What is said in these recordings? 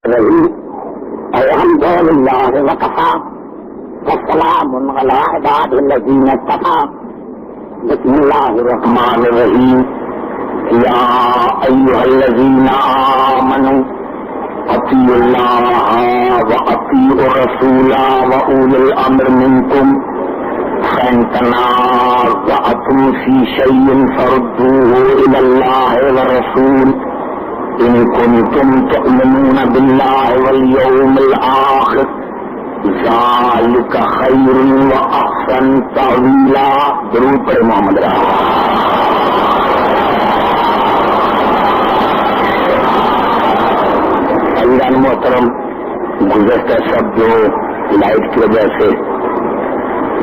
الحمد لله وكفى والسلام على عباده الذين اصطفى بسم الله الرحمن الرحيم يا أيها الذين آمنوا أطيعوا الله وأطيعوا الرسول وأولي الأمر منكم فإن تنازعتم في شيء فردوه إلى الله والرسول إن كنتم تؤمنون بالله واليوم الآخر ذلك خير وأحسن تأويلا. درود پر محمد عزیزان محترم، گزشتہ سب جو لائٹ کی وجہ سے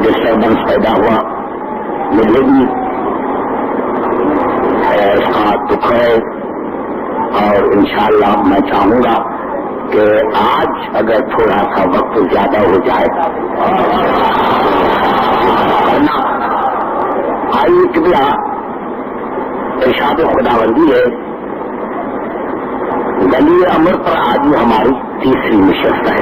ڈسٹربنس پیدا ہوا، مجھے بھی اس کا دکھ ہے، اور انشاءاللہ میں چاہوں گا کہ آج اگر تھوڑا سا وقت زیادہ ہو جائے ورنہ آئی کبیا ارشاد خداوندی ہے. گلی امر پر آج ہماری تیسری نشست ہے.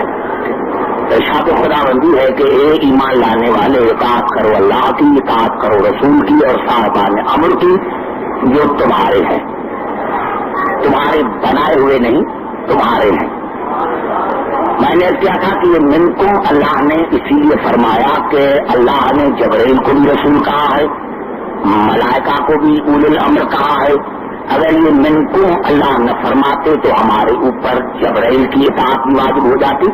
ارشاد خداوندی ہے کہ اے ایمان لانے والے، اطاعت کرو اللہ کی، اطاعت کرو رسول کی اور صاحبان امر کی جو تمہارے ہیں، تمہارے بنائے ہوئے نہیں، تمہارے ہیں. میں نے کیا تھا کہ یہ منکم اللہ نے اسی لیے فرمایا کہ اللہ نے جبرائیل کو بھی رسول کہا ہے، ملائکہ کو بھی اولی الامر کہا ہے. اگر یہ منکم اللہ نہ فرماتے تو ہمارے اوپر جبرائیل کی اطاعت بھی واجب ہو جاتی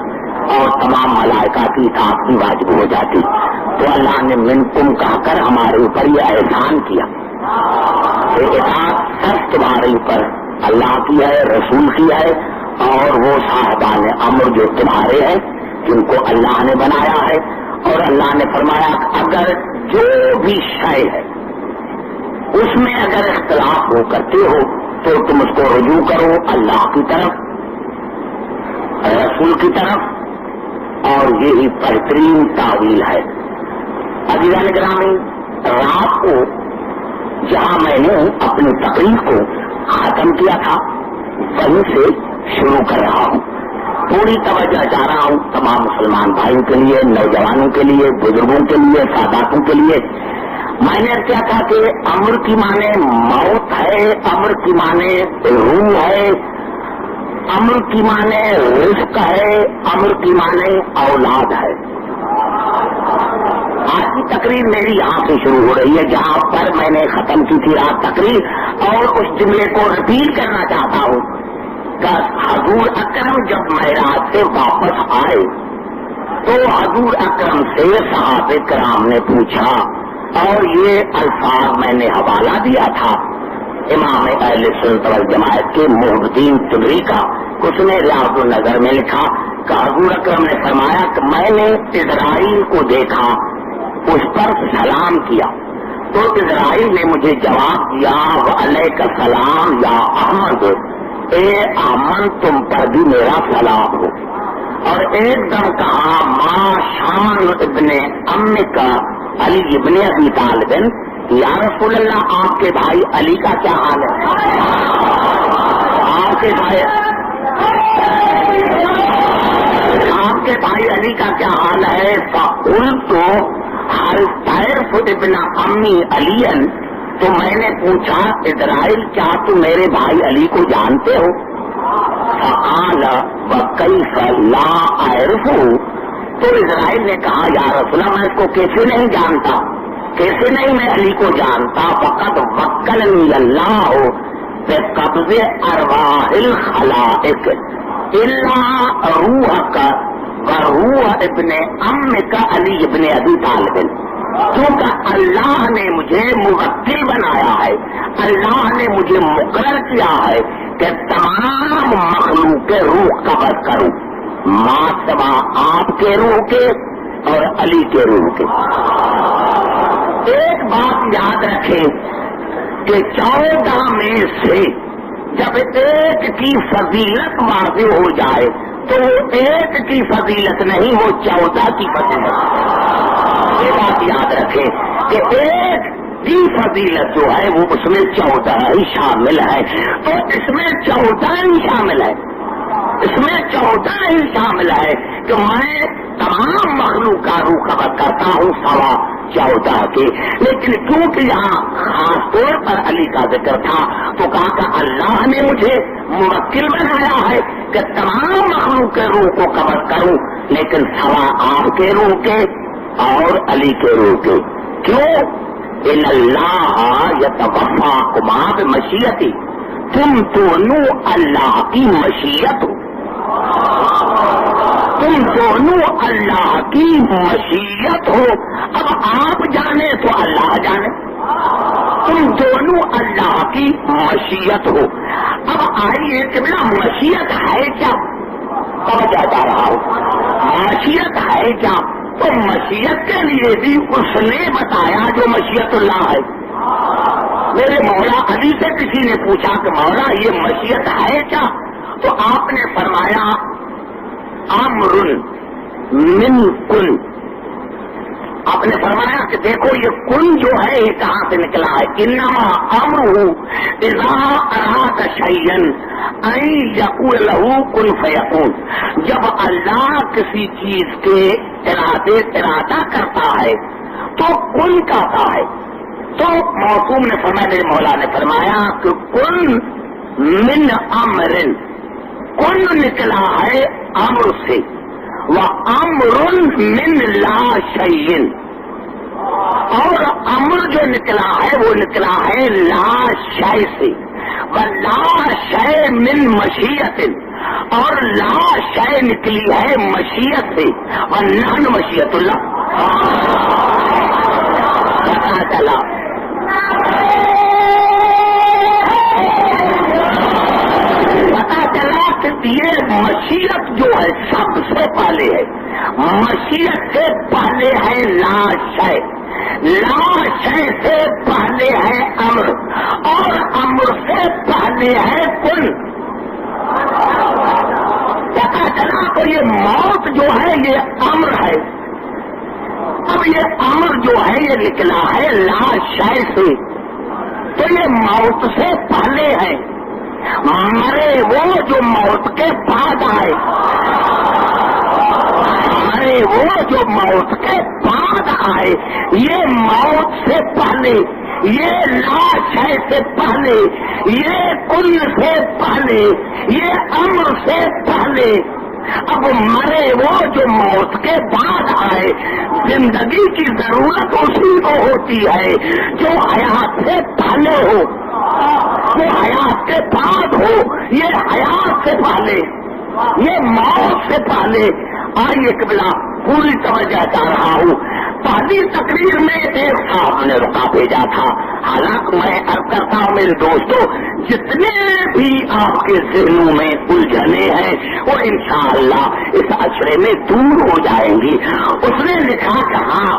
اور تمام ملائکہ کی اطاعت بھی واجب ہو جاتی. تو اللہ نے منکم کہا کر ہمارے اوپر یہ احسان کیا کہ اطاعت صرف تمہارے اوپر اللہ کی ہے، رسول کی ہے، اور وہ صاحبان امر جو تمہارے ہیں جن کو اللہ نے بنایا ہے. اور اللہ نے فرمایا اگر جو بھی شے ہے اس میں اگر اختلاف ہو کرتے ہو تو تم اس کو رجوع کرو اللہ کی طرف، رسول کی طرف، اور یہی بہترین تعویل ہے. عزیزان گرامی، رات کو جہاں میں نے اپنی تقریر کو ختم کیا تھا وہیں سے شروع کر رہا ہوں. پوری توجہ چاہ رہا ہوں تمام مسلمان بھائیوں کے لیے، نوجوانوں کے لیے، بزرگوں کے لیے، ساداتوں کے لیے. میں نے کیا تھا کہ امر کی معنی موت ہے، امر کی معنی روح ہے، امر کی معنی رزق ہے، امر کی معنی اولاد ہے. آج کی تقریر میری یہاں سے شروع ہو رہی ہے جہاں پر میں نے ختم کی تھی رات تقریر، اور اس جملے کو ریپیٹ کرنا چاہتا ہوں کہ حضور اکرم جب معراج سے واپس آئے تو حضور اکرم سے صحابہ کرام نے پوچھا، اور یہ الفاظ میں نے حوالہ دیا تھا امام اہل سنت والجماعت کے محی الدین طبری کا، اس نے ریاض النظر میں لکھا کہ حضور اکرم نے فرمایا کہ میں نے اسرائیل کو دیکھا، اس پر سلام کیا تو اسرائیل نے مجھے جواب دیا وعلیک السلام یا احمد، اے احمد تم پر بھی میرا سلام ہو. اور ایک دم کہا ما شان ابن امک علی ابن ابی طالب، یا رسول اللہ آپ کے بھائی علی کا کیا حال ہے؟ آپ کے بھائی علی کا کیا حال ہے؟ فقلت ہر تعرف ابن امی علی، تو میں نے پوچھا اسرائیل کیا تم میرے بھائی علی کو جانتے ہو؟ فقال وکیف لا اعرف، تو اسرائیل نے کہا یا رسول اللہ میں اس کو کیسے نہیں جانتا، کیسے نہیں میں علی کو جانتا. فقط وکلنی اللہ بقبض ارواح الخلائق الا روحک وروح ابن امک علی ابن ابی طالب، کیونکہ اللہ نے مجھے موکل بنایا ہے، اللہ نے مجھے مقرر کیا ہے کہ تمام مخلوق کے روح قبض کروں، ماں سوا آپ کے روح کے اور علی کے روح کے. ایک بات یاد رکھیں کہ 14 میں سے جب ایک کی فضیلت واضح ہو جائے تو وہ ایک کی فضیلت نہیں، وہ 14 کی فضیلت. یہ بات یاد رکھیں کہ ایک کی فضیلت جو ہے وہ اس میں 14 ہی شامل ہے، تو اس میں 14 ہی شامل ہے. اس میں 14 ہی شامل ہے کہ میں تمام مخلوق کا روح قبض کرتا ہوں 14.25 کے، لیکن کیونکہ یہاں خاص طور پر علی کا ذکر تھا تو کہا کہ اللہ نے مجھے موکل بنایا ہے کہ تمام مخلوق کے روح کو قبض کروں، لیکن سوا آپ کے روح کے اور علی کے روح کے۔ کیوں؟ ان اللہ یتوفاکما بمشیتی، تم دونوں اللہ کی مشیت ہو، تم دونوں اللہ کی مشیت ہو۔ اب آپ جانے تو اللہ جانے، تم دونوں اللہ کی مشیت ہو۔ اب آئیے کہ بنا مشیت ہے کیا؟ اب جاتا رہا ہوں مشیت ہے کیا؟ تو مشیت کے لیے بھی اس نے بتایا جو مشیت اللہ ہے۔ میرے مولا علی سے کسی نے پوچھا کہ مولا یہ مشیت ہے کیا؟ تو آپ نے فرمایا امر من کن۔ آپ نے فرمایا کہ دیکھو یہ کن جو ہے یہ کہاں سے نکلا ہے؟ انما امرہ اذا اراد شیئا ان یقول له کن فیکون۔ جب اللہ کسی چیز کے ارادہ کرتا ہے تو کن کہتا ہے۔ تو موسوم نے فرمایا، میرے مولا نے فرمایا کہ کن من امرن، کن نکلا ہے امر سے، وَأَمْرٌ مِّن لَا شَيْءٍ، اور امر جو نکلا ہے وہ نکلا ہے لا شے سے، وَلَا شَيْءٍ مِّن مَشِیَّةٍ، اور لا شے نکلی ہے مشیت سے، وَنَحْنُ مشیت اللہ۔ پتا چلا کہ یہ مشیت جو ہے سب سے پہلے ہے، مشیت سے پہلے ہے لا شے، لا شے سے پہلے ہے امر، اور امر سے پہلے ہے کن۔ پتا چلا تو یہ موت جو ہے یہ امر ہے۔ اب یہ امر جو ہے یہ نکلا ہے لا شے سے، تو یہ موت سے پہلے ہے۔ مرے وہ جو موت کے بعد آئے، مرے وہ جو موت کے بعد آئے، یہ موت سے پہلے، یہ لا شے سے پہلے، یہ کل سے پہلے، یہ امر سے پہلے۔ اب مرے وہ جو موت کے بعد آئے، زندگی کی ضرورت اسی کو ہوتی ہے جو حیات سے پہلے ہو، وہ حیات کے بعد ہو، یہ حیات سے پہلے، یہ موت سے پہلے۔ آئیے قبلہ پوری توجہ چاہ رہا ہوں۔ پہلی تقریر میں ایک صاحب نے رکا بھیجا تھا، حالانکہ میں عرض کرتا ہوں میرے دوستوں، جتنے بھی آپ کے ذہنوں میں الجھنے ہیں وہ انشاءاللہ اس عشرے میں دور ہو جائیں گی۔ اس نے لکھا کہ ہاں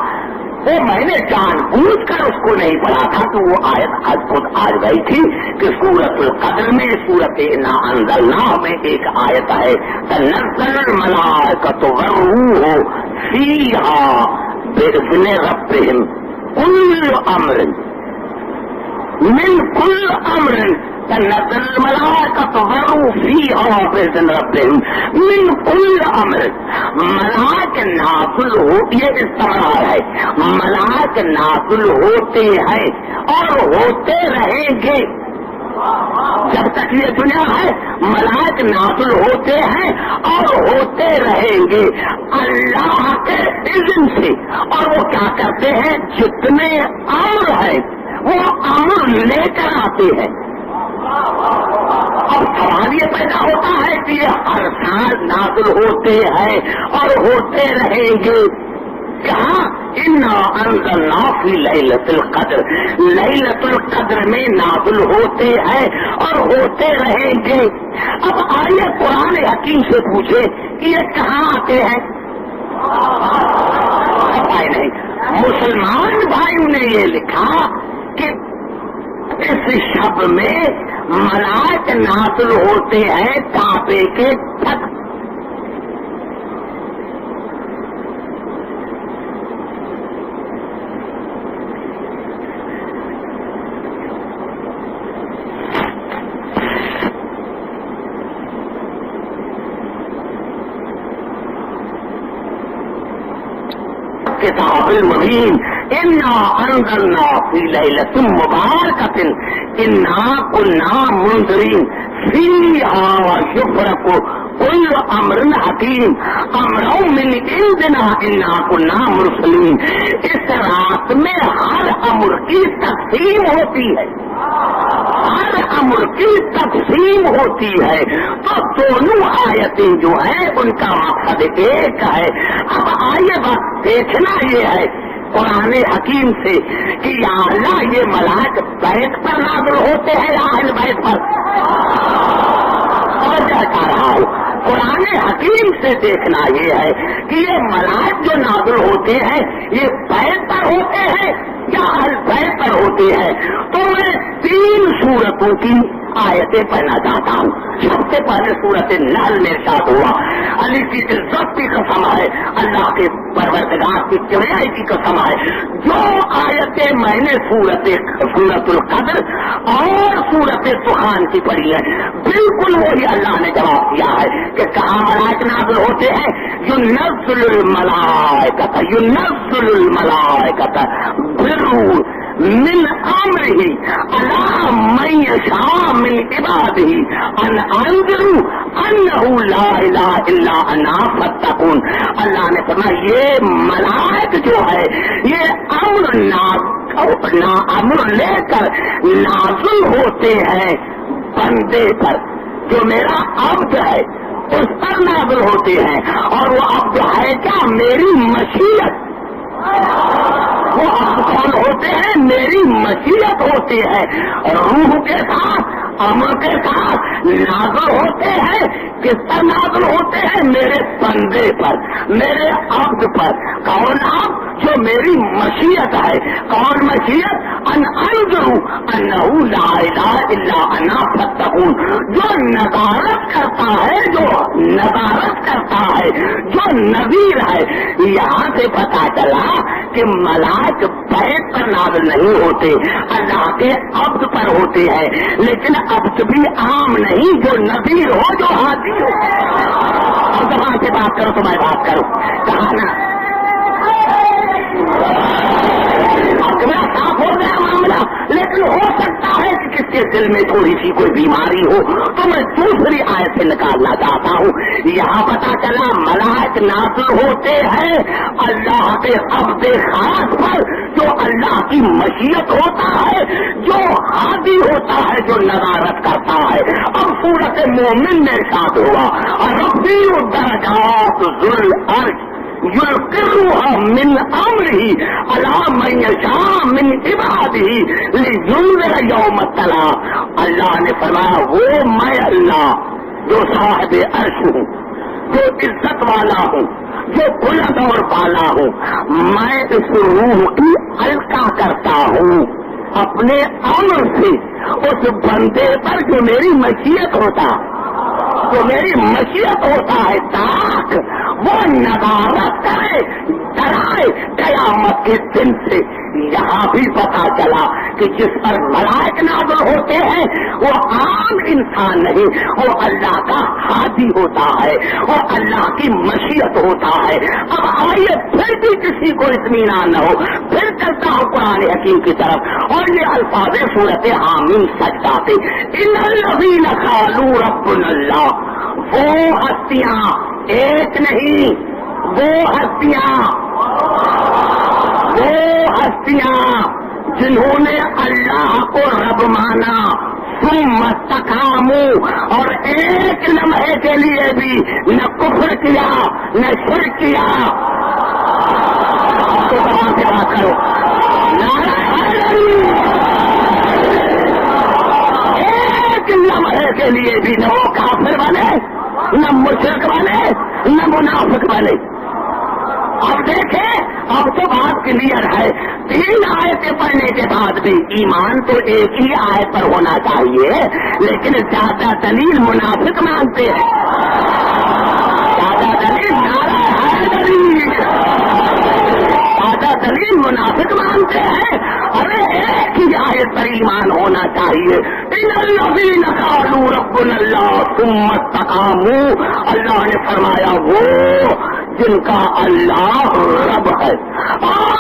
وہ میں نے جان بوجھ کر اس کو نہیں پڑھا تھا کہ وہ آیت آج خود آ گئی تھی کہ سورۃ القدر میں سورۃ انا انزلناہ میں ایک آیت ہے تنزل الملائکۃ والروح فیہا بإذن ربہم کل امر من کل امر، تنزل الملائکۃ والروح فیہا بإذن ربہم من کل امر۔ ملائک نازل ہو، یہ استمرار ہے، ملائک نازل ہوتے ہیں اور ہوتے رہیں گے جب تک یہ دنیا ہے، ملائک نازل ہوتے ہیں اور ہوتے رہیں گے اللہ کے اذن سے۔ اور وہ کیا کرتے ہیں؟ جتنے امر ہیں وہ امر لے کر آتے ہیں۔ اب سوال یہ پیدا ہوتا ہے کہ یہ ہر سال نازل ہوتے ہیں اور ہوتے رہیں گے، کہاں انا انزلنا فی لیلۃ القدر، لیلۃ القدر میں نازل ہوتے ہیں اور ہوتے رہیں گے۔ اب آئیے قرآن حکیم سے پوچھے کہ یہ کہاں آتے ہیں؟ آئے نہیں۔ مسلمان بھائیوں نے یہ لکھا کہ اس شب میں ملائک نازل ہوتے ہیں کعبے کے چھت۔ والکتاب المبین انا انزلنا فی لیلۃ مبارکۃ انا کنا منذرین فیہا یفرق کل امر حکیم امرا من عندنا انا کنا مرسلین. اس رات میں ہر امر کی تقسیم ہوتی ہے، ہر امر کی تقسیم ہوتی ہے. تو دونوں آیتیں جو ہیں ان کا مقصد ایک ہے. اب آئیے بات دیکھنا یہ ہے قرآن حکیم سے کہ یا اللہ یہ ملائک بیت پر نازل ہوتے ہیں یا اہل بیت پر؟ توجہ کر رہا ہوں. قرآن حکیم سے دیکھنا یہ ہے کہ یہ ملائک جو نازل ہوتے ہیں یہ بیت پر ہوتے ہیں یا اہل بیت پر ہوتے ہیں. تو میں 3 سورتوں کی آیتیں پڑھنا چاہتا ہوں. سب سے پہلے سورت نحل میں ارشاد ہوا، علی کی عزت کی قسم ہے، اللہ کے پروردگار کی کبریائی کی قسم ہے، جو آیتیں میں نے سورت القدر اور سورت سبحان کی پڑھی ہے بالکل وہی اللہ نے جواب دیا ہے کہ کہاں ملائک نازل ہوتے ہیں. ينزل الملائکۃ بالروح من امرہ علی من یشاء من عبادہ ان انذروا انہ لا الہ الا انا فاتقون. اللہ نے فرمایا یہ ملائک جو ہے یہ امر لے کر نازل ہوتے ہیں بندے پر، جو میرا عبد ہے اس پر نازل ہوتے ہیں. اور وہ عبد ہے کیا؟ میری مشیت. وہ عبد کون ہوتے ہیں؟ میری مشیت ہوتی ہے. روح کے ساتھ امر کے ساتھ نازل ہوتے ہیں. کس پر نازل ہوتے ہیں؟ میرے بندے پر، میرے عبد پر. کون عبد؟ جو میری مشیت ہے. کون مشیت؟ ان انذروا انہ لا الہ الا انا فاتقون. جو نظارت کرتا ہے، جو نظارت کرتا ہے، جو نذیر ہے. یہاں سے پتا چلا کہ ملائک بیت پر نازل نہیں ہوتے، اللہ کے عبد پر ہوتے ہیں. لیکن عبد بھی عام نہیں، جو نذیر ہو، جو حاضر ہو. اب زبان سے بات کرو تو میں بات کروں. کہا نا صاف ہو گیا معاملہ. لیکن ہو سکتا ہے کہ کس کے دل میں تھوڑی سی کوئی بیماری ہو، تو میں دوسری آیت سے نکالنا چاہتا ہوں. یہاں پتا چلا ملائک نازل ہوتے ہیں اللہ کے عبد خاص پر، جو اللہ کی مشیت ہوتا ہے، جو حاضر ہوتا ہے، جو نظارت کرتا ہے. اب سورت مومن میں ارشاد ہوا رفیع الدرجات ذو العرش یلقرها من امرہ علی من یشاء من عبادہ لینذر یوم التلاق. اللہ نے فرمایا وہ میں اللہ جو صاحب عرش ہوں، جو عزت والا ہوں، جو بلند اور بالا ہوں، میں اس روح کی القاء کرتا ہوں اپنے امر سے اس بندے پر جو میری مشیت ہوتا، جو میری مشیت ہوتا ہے، تاکہ وہ نظارت کرے، ڈرائے قیامت کے دن سے. یہاں بھی پتا چلا کہ جس پر ملائک نازل ہوتے ہیں وہ عام انسان نہیں، وہ اللہ کا ہادی ہوتا ہے، وہ اللہ کی مشیت ہوتا ہے. اب آئیے پھر بھی کسی کو اطمینان نہ ہو، پھر چلتا ہوں قرآن حکیم کی طرف. اور یہ الفاظ صورت حامیم سجدہ سے ان الذین قالوا ربنا اللہ. وہ ہستیاں ایک نہیں، وہ ہستیاں جنہوں نے اللہ کو رب مانا، ثم استقاموا، اور ایک لمحے کے لیے بھی نہ کفر کیا نہ شرک کیا. تو وہاں سے بات کرو. ایک لمحے کے لیے بھی نہ وہ کافر بنے، نہ مشرک بنے، نہ منافق بنے. اب دیکھیں اب تو بات کلیئر ہے. 3 آیتیں پڑھنے کے بعد بھی ایمان تو ایک ہی آیت پر ہونا چاہیے، لیکن زیادہ دلیل منافق مانگتے ہیں. زیادہ دلیل نعرہ حیدری، زیادہ دلیل منافق مانگتے ہیں. ارے ایک ہی آیت پر ایمان ہونا چاہیے. ان الذین قالوا ربنا اللہ ثم استقاموا. اللہ نے فرمایا وہ جن کا اللہ رب ہے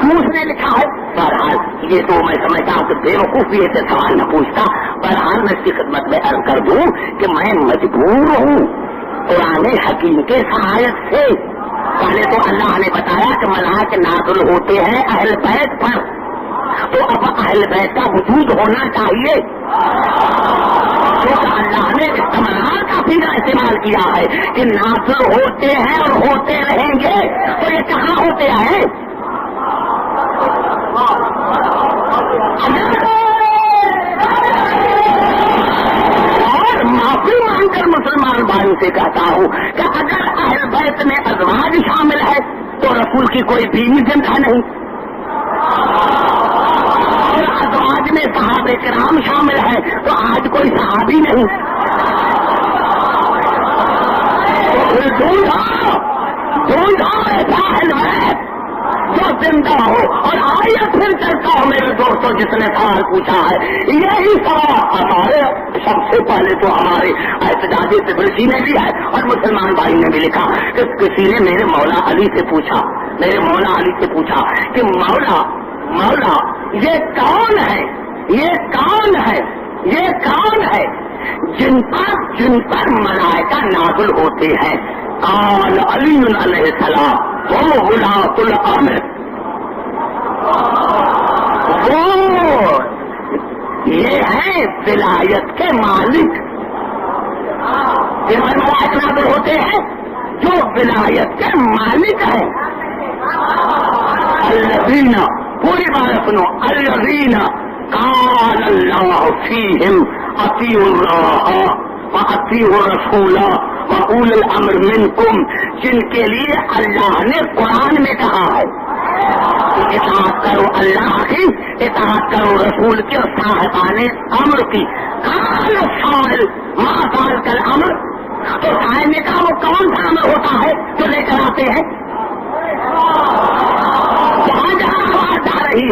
کیوں اس نے لکھا ہے؟ بہرحال یہ تو میں سمجھتا ہوں کہ بیوقوفی سے سوال نہ پوچھتا. بہرحال میں اس کی خدمت میں عرض کر دوں کہ میں مجبور ہوں قرآن حکیم کے سہایت سے. پہلے تو اللہ نے بتایا کہ ملائک نازل ہوتے ہیں اہل بیت پر، تو اب اہل بیت کا وجود ہونا چاہیے. کیونکہ اللہ نے استعمال کا سیدھا استعمال کیا ہے کہ نازل ہوتے ہیں اور ہوتے رہیں گے. تو یہ کہاں ہوتے ہیں؟ اور معافی مانگ کر مسلمان بھائیوں سے کہتا ہوں کہ اگر اہل بیت میں ازواج شامل ہے تو رسول کی کوئی بیوی زندہ نہیں، اور ازواج میں صحابہ کرام شامل ہے تو آج کوئی صحابی نہیں. ڈھونڈا ایسا اہل بیت جو زندہ ہو. اور آئیے پھر چلتا ہوں میرے دوستوں جس نے سوال پوچھا ہے یہی سوال ہمارے سب سے پہلے تو ہمارے احتجاجی سبرسی نے بھی ہے اور مسلمان بھائی نے بھی لکھا کہ کسی نے میرے مولا علی سے پوچھا کہ مولا یہ کون ہے جن پر ملائکہ نازل ہوتے ہیں؟ قال علی علیہ السلام وہ غلاۃ الامر، وہ یہ ہے ولایت کے مالک. جن پر ملائکہ نازل ہوتے ہیں جو ولایت کے مالک ہیں. الذین، پوری بات سنو، الذین قال اللہ فیہم اطیعوا اللہ واطیعوا الرسول وأولی الامر منکم، جن کے لیے اللہ نے قرآن میں کہا ہے اطاعت کرو اللہ کی، اطاعت کرو رسول کی اور صاحبان امر کی. قال السائل ما ذلک الامر، تو سائل نے کہا وہ کون سا امر ہوتا ہے جو لے کر آتے ہیں؟ جہاں جہاں آواز جا رہی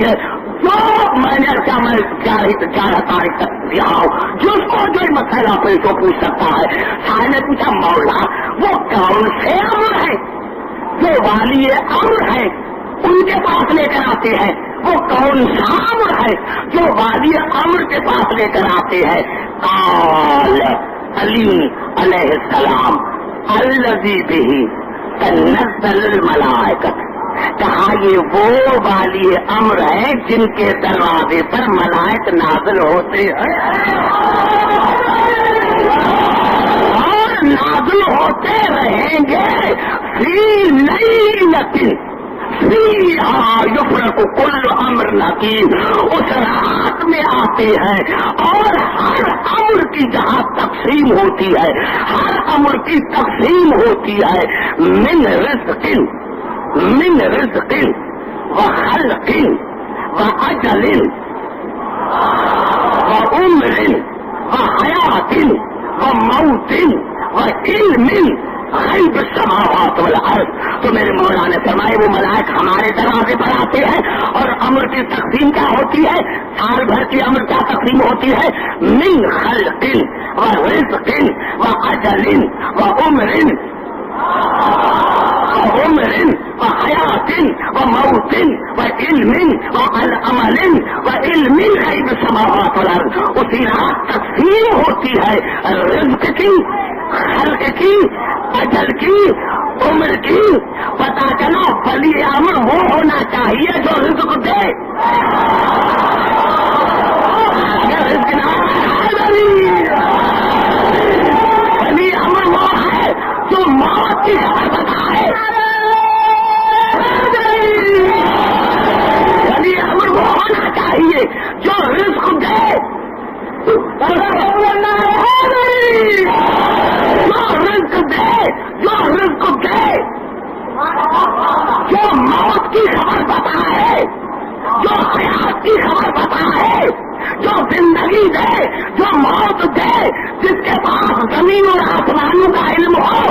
ہے جو میں نے میں 11 تاریخ تک دیا ہوں جس کو جو مسئلہ پیش پوچھ سکتا ہے. سائل نے پوچھا مولا وہ کون سے امر ہے جو والی امر ہے ان کے پاس لے کر آتے ہیں؟ وہ کون سا امر ہے جو والی امر کے پاس لے کر آتے ہیں؟ قال علی علیہ السلام الذی بہ تنزل الملائکۃ، کہا یہ وہ والی امر ہے جن کے دروازے پر ملائک نازل ہوتے ہیں اور نازل ہوتے رہیں گے. فی لیلۃ فیہا یفرق کل امر حکیم، اس رات میں آتے ہیں اور ہر امر کی جہاں تقسیم ہوتی ہے، ہر امر کی تقسیم ہوتی ہے من رزق وخلق واجل وعمر وحیات وموت وعلم غیب السماوات والارض. تو میرے مولا نے فرمائے وہ ملائک ہمارے دروازے پر آتے ہیں اور امر کی تقسیم کیا ہوتی ہے؟ سال بھر کی امر کیا تقسیم ہوتی ہے؟ من خلق ورزق واجل وعمر وحیات وموت وعلم وعمل وعلم غیب السماوات والارض. اسی رات تقسیم ہوتی ہے رزق کی، خلق کی، اجل کی، عمر کی. پتا چلا ولی امر وہ ہونا چاہیے جو رزق دے. اگر رزق نہ ولی امر وہ ہے جو موت کی خبر بتائے. ولی امر وہ ہونا چاہیے جو رزق دے. جو رزق دے، جو موت کی خبر بتائے، جو حیات کی خبر بتائے، جو زندگی دے، جو موت دے، جس کے پاس زمین اور آسمانوں کا علم ہو.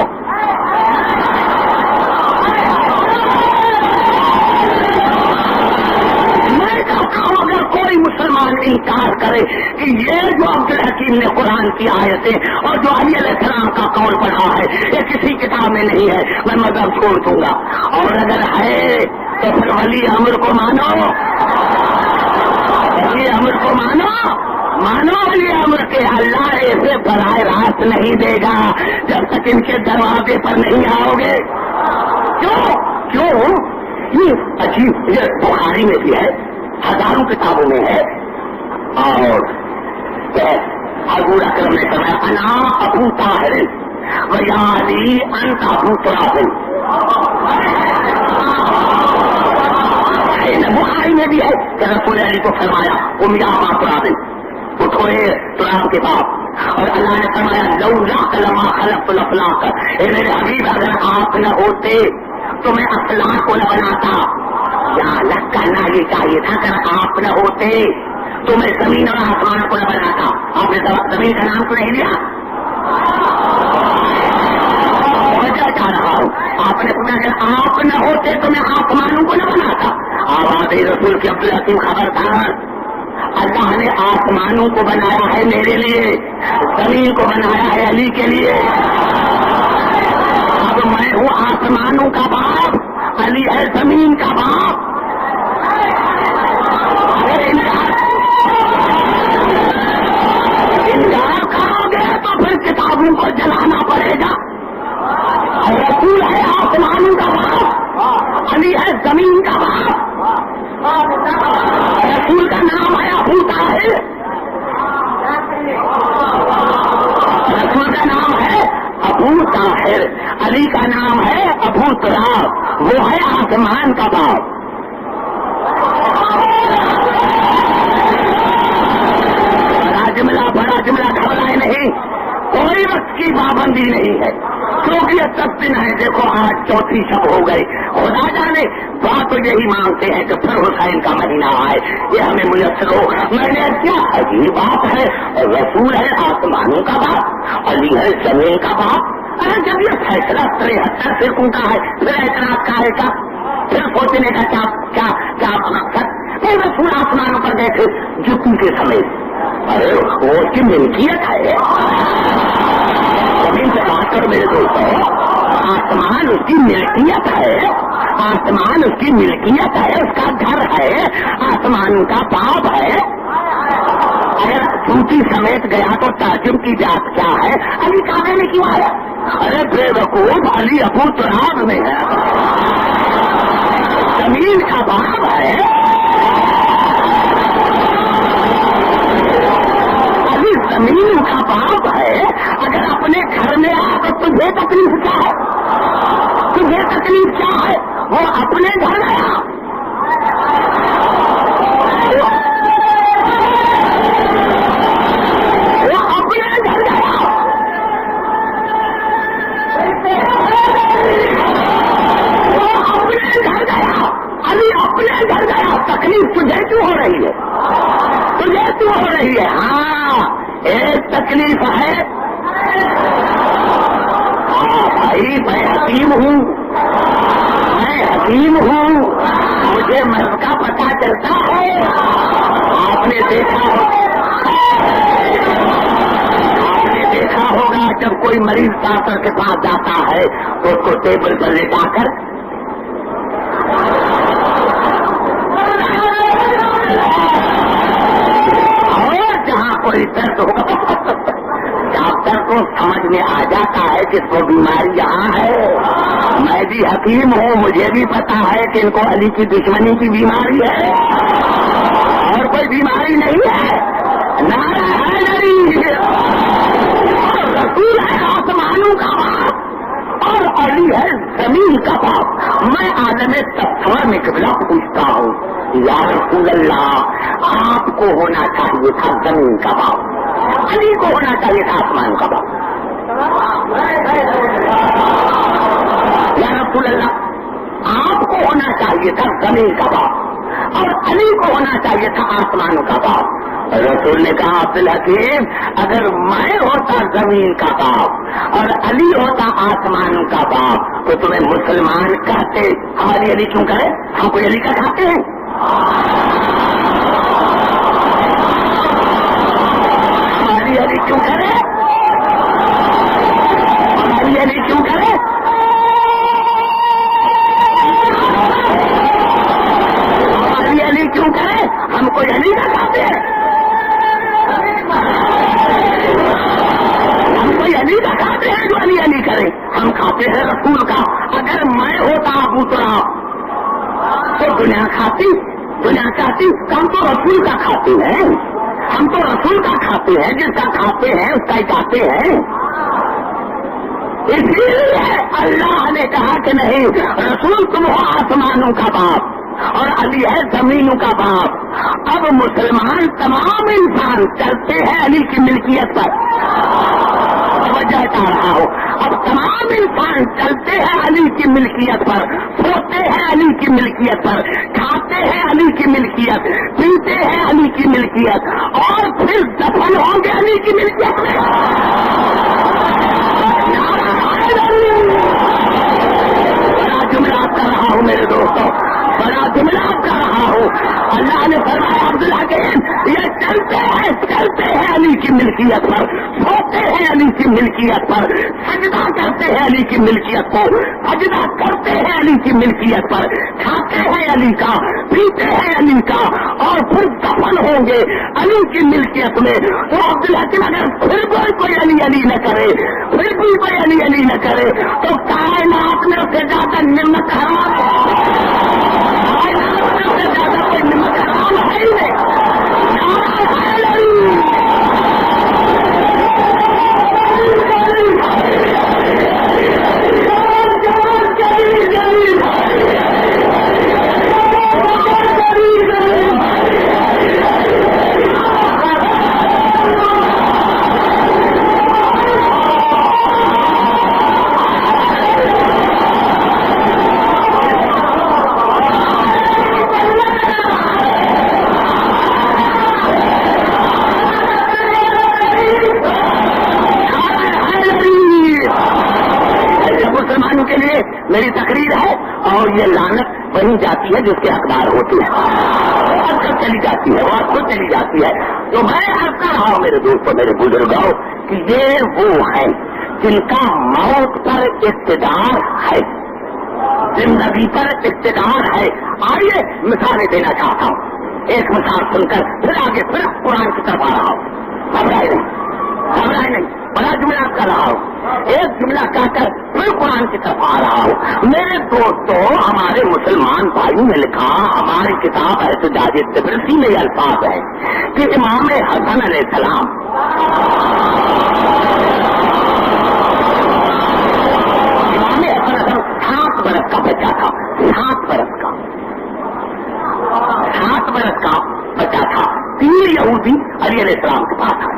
میں کہتا ہوں اگر کوئی مسلمان انکار کرے کہ کہ یہ جو عبدالحکیم نے قرآن کی آیتیں اور جو علی علیہ السلام کا قول پڑھا ہے یہ کسی کتاب میں نہیں ہے، میں مذہب چھوڑ دوں گا، اور اگر ہے تو پھر ولی امر کو مانو، ولی امر کو مانو، مانو ولی امر کے اللہ ایسے براہ راست نہیں دے گا جب تک ان کے دروازے پر نہیں آؤ گے۔ کیوں یہ عجیب، یہ بخاری میں بھی ہے، ہزاروں کتابوں میں ہے، اور حضور اکرم نے فرمایا انا ابو طاہر و یا علی انت ابو تراب، بخاری میں بھی ہے کہ رسول علی کو فرمایا تم یا ابا تراب، اٹھو تراب کے باپ، اور اللہ نے فرمایا لولا لما خلقت الافلاق، اے میرے حبیب اگر آپ نہ ہوتے تو میں افلاق کو نہ بناتا، یا الگ کرنا یہ چاہیے تھا اگر آپ نہ ہوتے تو میں زمین اور آسمان کو نہ بناتا۔ آپ نے زمین کا نام تو نہیں لیا، وجہ چاہ رہا ہوں، آپ نے پوچھا کہ آپ نہ ہوتے تو میں آسمانوں کو نہ بناتا۔ آواز رسول کی عبدالحکیم خبردار، اللہ نے آسمانوں کو بنایا ہے میرے لیے، زمین کو بنایا ہے علی کے لیے، اب میں ہوں آسمانوں کا باپ، علی ہے زمین کا باپ۔ اگر انکار کرو گے تو پھر کتابوں کو جلانا پڑے گا۔ رسول ہے آسمانوں کا باپ، علی ہے زمین کا باپ، رسول کا نام ہے ابو طاہر، رسول کا نام ہے ابو طاہر، علی کا نام ہے ابو تراب، وہ ہے آسمان کا باپ۔ بڑا جملہ گھبرائے نہیں، کوئی وقت کی پابندی نہیں ہے، کیونکہ یہ 10 دن ہے، دیکھو آج چوتھی شب ہو گئی، خدا جانے بات تو یہی مانگتے ہیں کہ پھر حسین کا مہینہ آئے، یہ ہمیں میسر ہو۔ میں نے کیا عجیب بات ہے، رسول ہے آسمانوں کا باپ، علی ہے زمین کا باپ۔ ارے جب یہ فیصلہ 73 فرقوں کا ہے، پھر اعتراض کا ہے کیا؟ پھر سوچنے کا کیا مقصد؟ پھر رسول آسمانوں پر گئے تھے جتوں کے سمیت، ارے وہ اس کی ملکیت ہے، زمین سے بات کر میرے دوستوں، آسمان اس کی ملکیت ہے، آسمان اس کی ملکیت ہے، اس کا گھر ہے، آسمان کا باپ ہے۔ اگر جوتی سمیت گیا تو تعجب کی بات کیا ہے؟ علی کعبے میں کیوں آیا؟ ارے بے وقوف، علی ابو تراب میں ہے، زمین کا باپ ہے، علی زمین کا باپ ہے۔ اگر اپنے گھر میں آ تو تجھے تکلیف کیا ہے؟ تجھے تکلیف کیا ہے؟ وہ اپنے گھر گیا، وہ اپنے گھر گیا، وہ اپنے گھر گیا، علی اپنے گھر گیا، تکلیف تجھے کیوں ہو رہی ہے؟ تجھے کیوں ہو رہی ہے؟ ہاں ایک تکلیف ہے، بھائی میں حکیم ہوں، میں حکیم ہوں، مجھے مرض کا پتہ چلتا ہے۔ آپ نے دیکھا ہوگا جب کوئی مریض ڈاکٹر کے پاس جاتا ہے تو اس کو ٹیبل پر لٹا کر اور جہاں کوئی درد ہوگا ڈاکٹر کو سمجھ میں آ جاتا ہے کہ اس کو بیماری یہاں ہے۔ میں بھی حکیم ہوں، مجھے بھی پتا ہے کہ ان کو علی کی دشمنی کی بیماری ہے اور کوئی بیماری نہیں ہے، نعرہ ہے نہیں، رسول ہے آسمانوں کا باپ اور علی ہے زمین کا باپ۔ میں عالم تصور میں قبلہ پوچھتا ہوں، یا رسول اللہ آپ کو ہونا چاہیے تھا زمین کا باپ، علی کو ہونا چاہیے تھا آسمان کا باپ۔ یا رسول اللہ آپ کو ہونا چاہیے تھا زمین کا باپ اور علی کو ہونا چاہیے تھا آسمانوں کا باپ۔ رسول نے کہا عبدالحکیم اگر میں ہوتا زمین کا باپ اور علی ہوتا آسمانوں کا باپ تو تمہیں مسلمان کہتے، ہماری علی کیوں کہے؟ ہم کوئی علی کا کھاتے ہیں؟ علی کیوں کرے؟ علی علی کیوں کرے؟ علی علی کیوں کرے؟ ہم کوئی علی نہ کھاتے ہیں، ہم کوئی علی نہ کھاتے ہیں جو علی علی کرے، ہم کھاتے ہیں رسول کا۔ اگر میں ہوتا ابو تراب تو دنیا کھاتی، دنیا چاہتی، ہم تو رسول کا کھاتے ہیں، ہم تو رسول کا کھاتے ہیں، جس کا کھاتے ہیں اس کا ہی کھاتے ہیں۔ اس لیے اللہ نے کہا کہ نہیں، رسول تم ہو آسمانوں کا باپ اور علی ہے زمینوں کا باپ۔ اب مسلمان تمام انسان چلتے ہیں علی کی ملکیت پر، وجہ چاہ رہا ہو، اب تمام انسان چلتے ہیں علی کی ملکیت پر، سوتے ہیں علی کی ملکیت پر، کھاتے ہیں علی کی ملکیت، پیتے ہیں علی کی ملکیت، اور پھر دفن ہوں گے علی کی ملکیت میں۔ بڑا جملہ کر رہا ہوں میرے دوستوں، بڑا جملہ کر رہا ہوں۔ اللہ نے فرمایا عبداللہ کے یہ چلتے ہیں علی کی ملکیت پر، سوتے ہیں علی کی ملکیت پر، سجدہ کرتے ہیں علی کی ملکیت کو، سجدہ کرتے ہیں علی کی ملکیت پر، کھاتے ہیں علی کا، پیتے ہیں علی کا، اور پھر دفن ہوں گے علی کی ملکیت میں۔ تو عبداللہ کے اگر پھر کوئی علی علی نہ کرے، پھر بھی کوئی علی علی نہ کرے تو کائنات میں اس سے زیادہ نعمت حرام ہے، کائنات میں اس سے زیادہ کوئی نعمت حرام ہے ہی نہیں۔ مسلمانوں کے لیے میری تقریر ہے، اور یہ لعنت وہیں جاتی ہے جس کے حقدار ہوتی ہے، اب تک چلی جاتی ہے، وہ خود چلی جاتی ہے۔ تو میں عرض کر رہا ہوں میرے دوستوں، میرے بزرگوں، کہ یہ وہ ہیں جن کا موت پر اقتدار ہے، زندگی پر اقتدار ہے۔ آئیے مثالیں دینا چاہتا ہوں، ایک مثال سن کر پھر آگے پھر قرآن کی طرف آ رہا ہوں، گھبرائے نہیں، بڑا جملہ کر رہا ہوں، ایک جملہ کہہ کر پھر قرآن کی طرف آ رہا ہوں۔ میرے دوستوں، ہمارے مسلمان بھائیوں نے لکھا، ہماری کتاب احتجاج طبرسی میں یہ الفاظ ہے کہ امام حسن علیہ السلام امام حسن 7 برس کا بچہ تھا، 7 برس کا بچہ تھا۔ 3 یہودی علی علیہ السلام کے پاس آئے،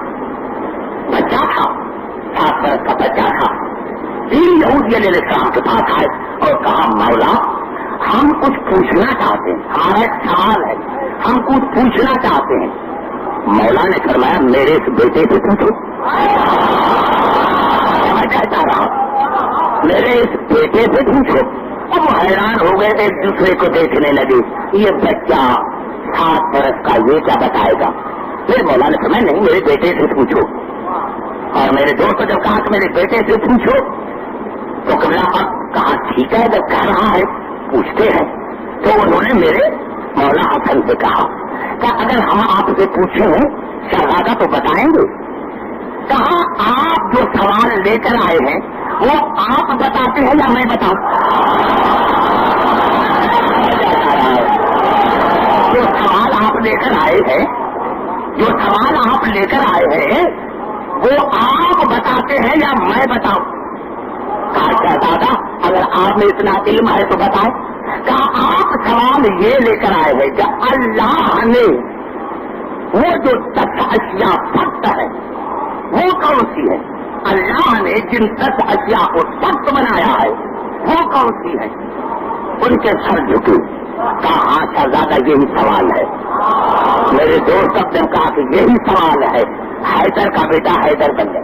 بچہ تھا، 7 برس کا بچہ تھا۔ 3 یہودی علیہ السلام کے پاس آئے اور کہا مولا ہم کچھ پوچھنا چاہتے ہیں، ہمارا ایک سوال ہے، ہم کچھ پوچھنا چاہتے ہیں۔ مولا نے فرمایا میرے اس بیٹے سے پوچھو۔ میں کہتا رہا میرے اس بیٹے سے پوچھو۔ اب وہ حیران ہو گئے، ایک دوسرے کو دیکھنے لگے، یہ بچہ 7 برس کا یہ کیا بتائے گا؟ پھر مولا نے فرمایا نہیں، میرے بیٹے سے پوچھو۔ اور میرے دوست جب کہا کہ میرے بیٹے سے پوچھو تو کہا ٹھیک ہے، جب کہہ رہا ہے پوچھتے ہیں۔ تو انہوں نے میرے مولا حسن سے کہا کہ اگر ہم آپ سے پوچھیں شہزادہ تو بتائیں گے؟ کہا آپ جو سوال لے کر آئے ہیں وہ آپ بتاتے ہیں یا میں بتاؤں؟ جو سوال آپ لے کر آئے ہیں، جو سوال آپ لے کر آئے ہیں وہ آپ بتاتے ہیں یا میں بتاؤں؟ کہا شہزادہ اگر آپ میں اتنا علم ہے تو بتائیں۔ کہا آپ سوال یہ لے کر آئے ہیں کہ اللہ نے وہ جو 10 اشیاء سخت ہے وہ کون سی ہے؟ اللہ نے جن 10 اشیاء کو سخت بنایا ہے وہ کون سی ہے؟ ان کے سر جھکے۔ کہا ہاں شہزادہ یہی سوال ہے۔ میرے دوست نے کہا کہ یہی سوال ہے، حیدر کا بیٹا حیدر بن گیا،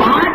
5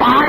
5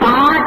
5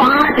5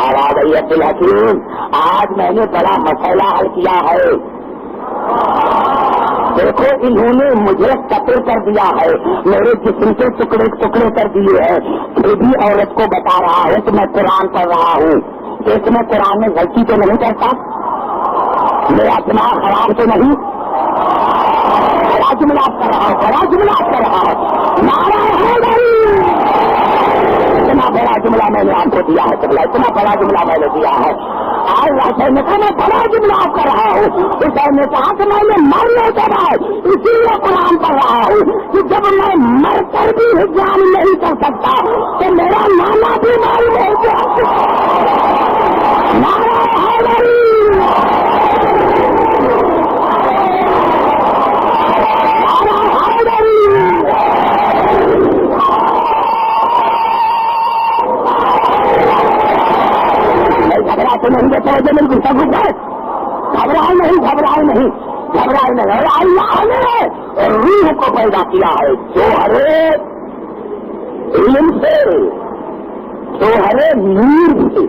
آواز آئی عبد الحکیم، آج میں نے بڑا مسئلہ حل کیا ہے. دیکھو انہوں نے مجھے قتل کر دیا ہے، میرے جسم کے ٹکڑے ٹکڑے کر دیے ہیں، پھر بھی عورت کو بتا رہا ہے کہ میں قرآن پڑھ رہا ہوں. ایک میں قرآن میں غلطی تو نہیں کرتا؟ میرا دماغ خراب تو نہیں؟ بڑا جملہ کر رہا ہوں، بڑا جملہ کر رہا ہوں. نعرہ حیدری، اتنا بڑا جملہ میں نے آپ کو دیا ہے، اتنا بڑا جملہ میں نے دیا ہے. آج حسین نے کہا میں بڑا جملہ کر رہا ہوں. حسین نے کہا کہ میں نے مرنے کے بعد اسی لیے قرآن پڑھ رہا ہوں کہ جب میں مر کر بھی حجام نہیں کر سکتا تو میرا نانا بھی معلوم ہو گیا. نعرہ حیدری، تو نہیں دیتے بالکل سب کچھ ہے. گھبرائے نہیں، گھبرائے نہیں، گھبرائے نہیں. اللہ نے روح کو پیدا کیا ہے جو ہرے علم سے، جو ہرے نور سے.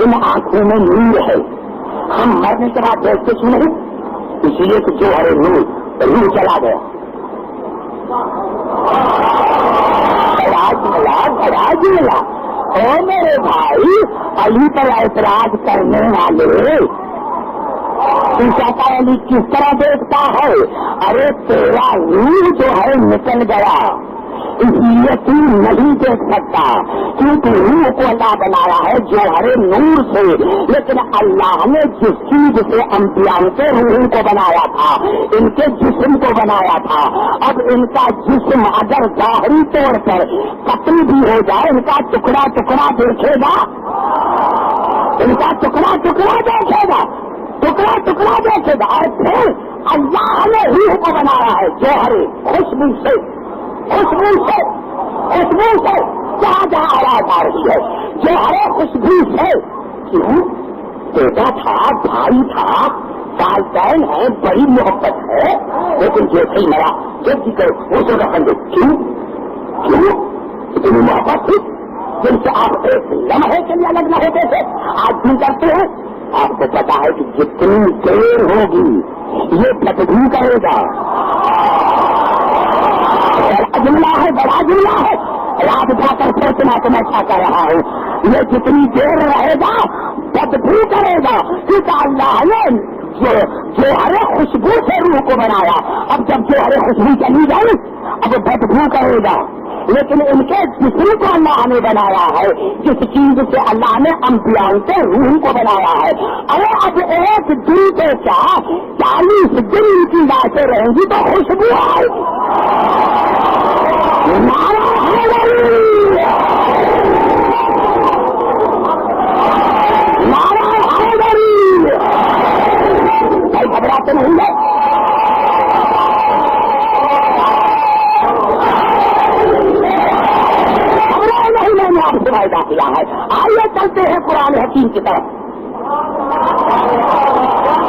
ان آنکھوں میں نور ہے، ہم مرنے کے بعد دیکھتے کیوں نہیں؟ اس لیے کہ جو ہرے نور، روح چلا گیا. راج ملا. او میرے بھائی، علی پر اعتراض کرنے والے چاہتا علی کس طرح دیکھتا ہے؟ ارے تیرا روح جو ہے نکل گیا، اس لیے تو نہیں دیکھ سکتا کیونکہ روح کو اللہ بنایا ہے جو ہرے نور سے. لیکن اللہ نے جس چیز سے انبیاء کے روح کو بنایا تھا، ان کے جسم کو بنایا تھا. اب ان کا جسم اگر ظاہری طور پر قتل بھی ہو جائے، ان کا ٹکڑا ٹکڑا دیکھے گا، ان کا ٹکڑا ٹکڑا دیکھے گا، ٹکڑا ٹکڑا دیکھے گا. اور پھر اللہ نے روح کو بنایا ہے جو ہرے خوشبو سے، خوشبو سے، خوشبو سے جہاں جہاں آواز آ رہی ہے جو ہرے خوشبو سے. کیوں؟ بیٹا تھا، بھائی تھا، والدین ہے، بڑی محبت ہے، لیکن جیسے ہی مرا جلدی کرو وہ سو رکھیں گے. کیوں؟ کیوں اتنی محبت تھی جن سے آپ ایک لمحے کے لیے الگ نہ ہوتے تھے، آج بھی کرتے ہیں. آپ کو پتا ہے کہ جتنی دیر ہوگی یہ بدبو کرے گا. بڑا جملہ ہے، بڑا جملہ ہے. رات جا کر سوچنا تو میں کیا کر رہا ہوں. یہ جتنی دیر رہے گا بدبو کرے گا، کیونکہ اللہ نے جو ہرے خوشبو سے روح کو بنایا. اب جب جو ہرے خوشبو چلی جائے اب بدبو کرے گا. لیکن ان کے جسم کو اللہ نے بنایا ہے جس چیز سے اللہ نے انبیاء کے روح کو بنایا ہے. ارے اب ایک دن کے کیا 40 دن کی لاشیں رہیں گی تو خوشبو آئے گی. نعرہ حیدری، نعرہ حیدری. بھائی گھبراتے نہیں ہے؟ میں نے آپ سے وعدہ کیا ہے. آئیے چلتے ہیں قرآن حکیم کی طرف،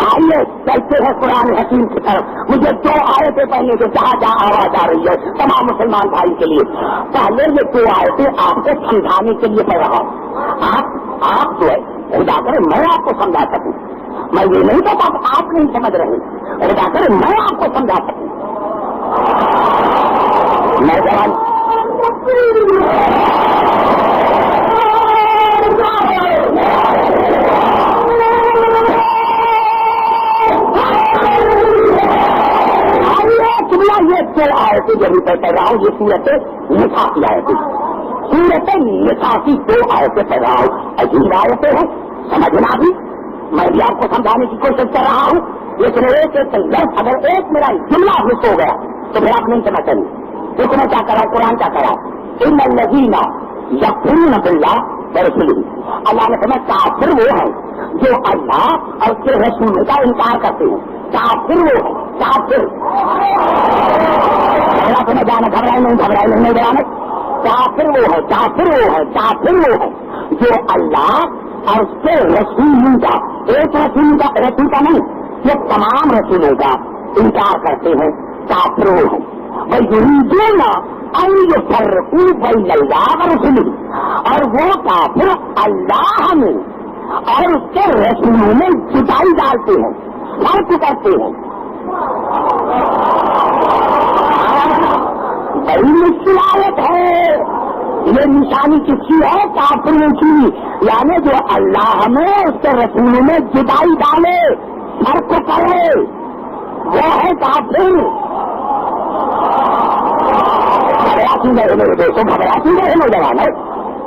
آئیے چلتے ہیں قرآن حکیم کی طرف. مجھے 2 آیتیں پہلے جو جہاں جہاں آواز آ رہی ہے تمام مسلمان بھائی کے لیے، پہلے یہ 2 آیتیں آپ کو سمجھانے کے لیے پڑھ رہا ہوں. آپ جو ہے خدا کرے میں آپ کو سمجھا سکوں. میں یہ نہیں کہتا آپ نہیں سمجھ رہے، خدا کرے میں آپ کو سمجھا سکوں. میں جوان یہ 2 آیتیں جو بھی پڑھ رہا ہوں یہ صورت نساء کی آیتیں، صورت نساء کی 2 آیتیں پڑھ رہا ہوں. عجیب آیتیں ہیں، سمجھنا بھی میں بھی آپ کو سمجھانے کی کوشش کر رہا ہوں. لیکن ایک لفظ اگر ایک میرا جملہ مس ہو گیا تو پھر آپ نہیں سمجھ سکیں. دیکھو میں کیا کرا، قرآن کیا کرا، ان الذین یکفرون باللہ ورسولہ. اللہ نے کہا کافر وہ ہیں جو اللہ اور اس کے رسول کا انکار کرتے ہیں. کافر وہ ہے، کافر. میں جانا گھبرائے نہیں جانے. کافر وہ ہے، کافر وہ ہے، کافر وہ ہے جو اللہ اور اس کے رسول کا، ایک رسول کا نہیں، یہ تمام رسولوں کا انکار کرتے ہیں. کافر وہ ہے. بھائی یریدون ان یفرقوا بین اللہ ورسولہ، اور وہ کافر اللہ میں اور اس کے رسولوں میں جدائی ڈالتے ہیں، فرق کرتے ہیں. بڑی مشکل آیت ہے. یہ نشانی کس کی ہے؟ کافروں کی. یعنی جو اللہ میں اس کے رسولوں میں جدائی ڈالے، فرق کرے، وہ ہے کافر. گھبراتی گئے میرے دوستوں، گھبراتی گئے نوجوان ہے.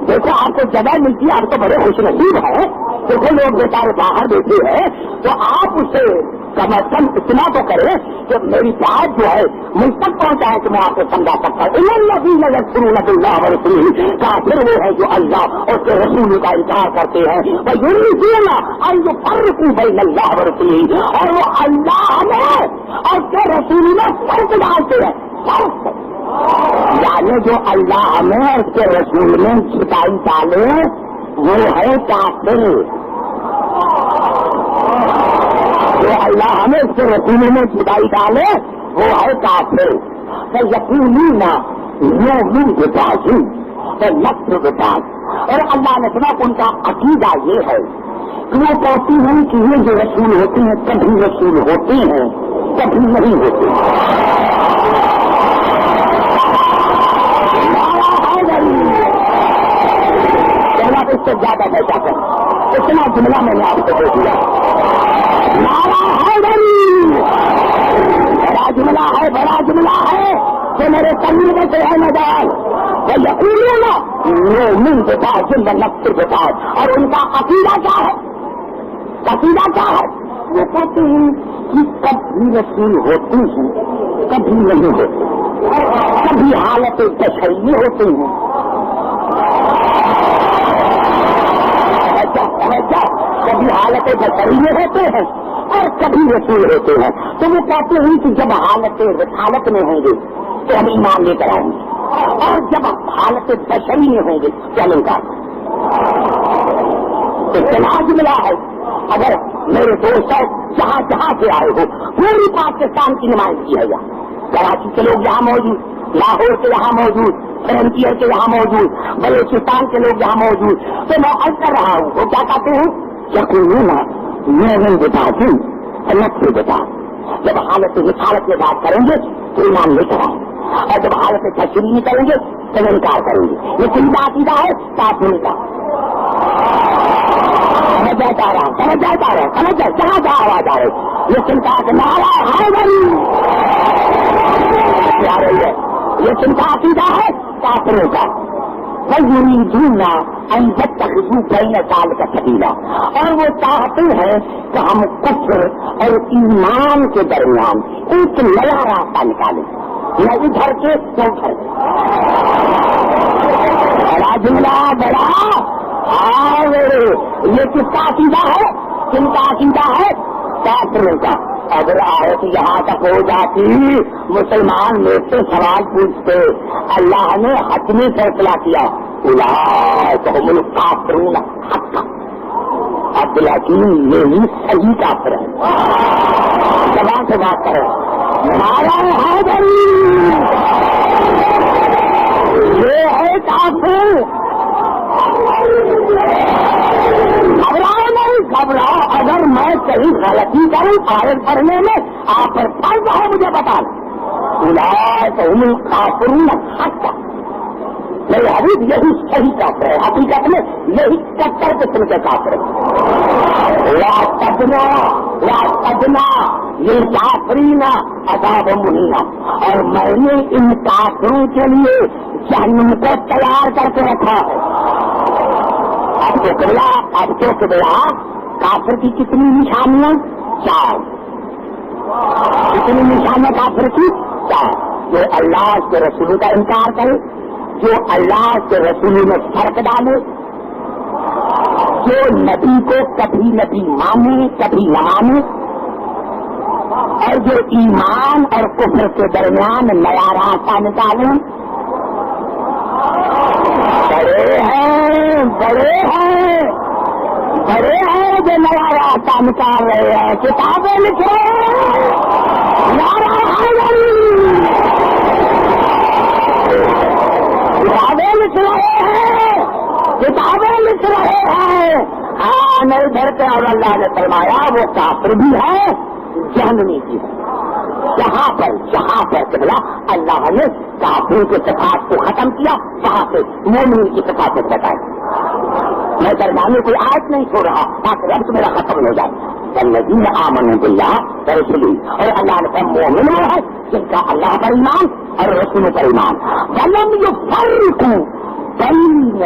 دیکھو آپ کو جگہ ملتی ہے، آپ تو بڑے خوش نصیب ہیں. دیکھو لوگ بیچارے باہر بیٹھے ہیں تو آپ اسے کم از کم اتنا تو کریں کہ میری بات جو ہے مجھ تک پہنچائے کہ میں آپ کو سمجھا سکتا ہوں. اللہ کافر وہ ہے جو اللہ اور اس کے رسول کا انکار کرتے ہیں. بین اللہ و رسولہ، اور وہ اللہ میں اور اس کے رسول میں فرق ڈالتے ہیں. فرق یعنی جو اللہ میں اور اس کے رسول میں جدائی ڈالے وہ ہے کافر. جو اللہ ہمیں اس کے رسول میں جدائی ڈالے وہ ہے کافر. تو یقینی نہ مومن کے پاس ہی تو نقص کے پاس. اور اللہ نے سنا ان کا عقیدہ یہ ہے کہ وہ کہتی ہیں کہ یہ جو رسول ہوتے ہیں کبھی رسول ہوتے ہیں کبھی نہیں ہوتے. اس سے زیادہ پیسہ کر اتنا جملہ میں نے آپ کو دے دیا. نعرہ حیدری بڑا جملہ ہے، بڑا جملہ ہے کہ میرے قلب میں سے ہے نظر وہ یقین مومن کے پاس جن نقص کے پاس. اور ان کا عقیدہ کیا ہے؟ عقیدہ کیا ہے؟ وہ کہتے ہیں کہ کبھی رسول ہوتے ہیں کبھی نہیں ہوتے، کبھی حالت بشری ہوتے ہیں. کبھی حالت بشری میں ہوتے ہیں اور کبھی رسول ہوتے ہیں. تو وہ کہتے ہیں کہ جب حالت میں ہوں گے تو ہم ایمان لے کر آئیں گے، اور جب حالت بشری میں ہوں گے چلے گا. تو چناج ملا ہے. اگر میرے دوست جہاں جہاں سے آئے ہو پوری پاکستان کی نمائندگی ہے، کراچی کے لوگ یہاں موجود، لاہور کے یہاں موجود، فرنٹیئر کے یہاں موجود، بلوچستان کے لوگ یہاں موجود. تو میں عرض کر رہا ہوں وہ کیا کہتے ہیں؟ یقیناً میں بتا دوں الگ سے بتا. جب حالت مثالت میں بات کریں گے تو ایمان لے کر آئیں گے، اور جب حالت تشریح نہیں کریں گے تو انکار کریں گے. یہ کن کا عقیدہ ہے؟ کافر کا. سمجھ جاتا رہا، سمجھ جاتا رہا، سمجھ جائے جہاں جہاں آواز آ رہی یہ چنتا کہ نعرہ حیدری آ رہی ہے. یہ کن کا عقیدہ ہے؟ کافروں کا. وَيُرِيدُونَ أَن يَتَّخِذُوا بَيْنَ ذَلِكَ سَبِيلًا، اور وہ چاہتے ہیں کہ ہم کفر اور ایمان کے درمیان ایک نیا راستہ نکالیں، نہ ادھر کے نہ ادھر کے. بڑا جملہ بڑا. اور یہ کس کا عقیدہ ہے؟ کن کا عقیدہ ہے؟ کافروں کا. اگر آیت یہاں تک ہو جاتی مسلمان میرے سے سوال پوچھتے، اللہ نے حتمی فیصلہ کیا اولئک هم الکافرون حقا. عبد الحکیم یہ صحیح کافر ہے. زبان سے بات کریں. نعرہ حیدری یہ ہے کافر. گھبراؤ نہیں، گھبراؤ. اگر میں کہیں غلطی کروں آیت پڑھنے میں آپ پر فرض ہے مجھے بتانا. اولئک هم الکافرون حقا. میرے حبیب یہی صحیح کافر ہے، حقیقت میں یہی 70 قسم کے کافر ہیں. لا تدنا للکافرین عذاب مہینہ. اور میں نے ان کافروں کے لیے جہنم کو تیار کر کے رکھا ہے. اب تو قبلہ کافر کی کتنی نشانیاں؟ 4. کتنی نشانیاں کافر کی؟ 4. جو اللہ کے رسول کا انکار کرے، جو اللہ کے رسول میں فرق ڈالے، جو نبی کو کبھی نبی مانے کبھی نہ مانے، اور جو ایمان اور کفر کے درمیان نیا راستہ نکالے. بڑے ہیں جو نیا راستہ نکال رہے ہیں، کتابیں لکھ رہے ہیں. نعرہ حیدری کتابیں لکھ رہے ہیں. ایمان نہیں دھرتے اور اللہ نے فرمایا وہ کافر بھی ہے جہنمی بھی ہے. جہاں پر قبلہ اللہ نے کافر کے صفات کو ختم کیا وہاں سے مومن کی صفات بتائی. میں درمیان میں کوئی آیت نہیں چھوڑ رہا تاکہ ربط میرا ختم ہو جائے. الذین آمنوا باللہ ورسولہ اور اللہ نے فرمایا مومن وہ ہے جن کا اللہ پر ایمان اور رسول پر ایمان. ولم یفرقوا بین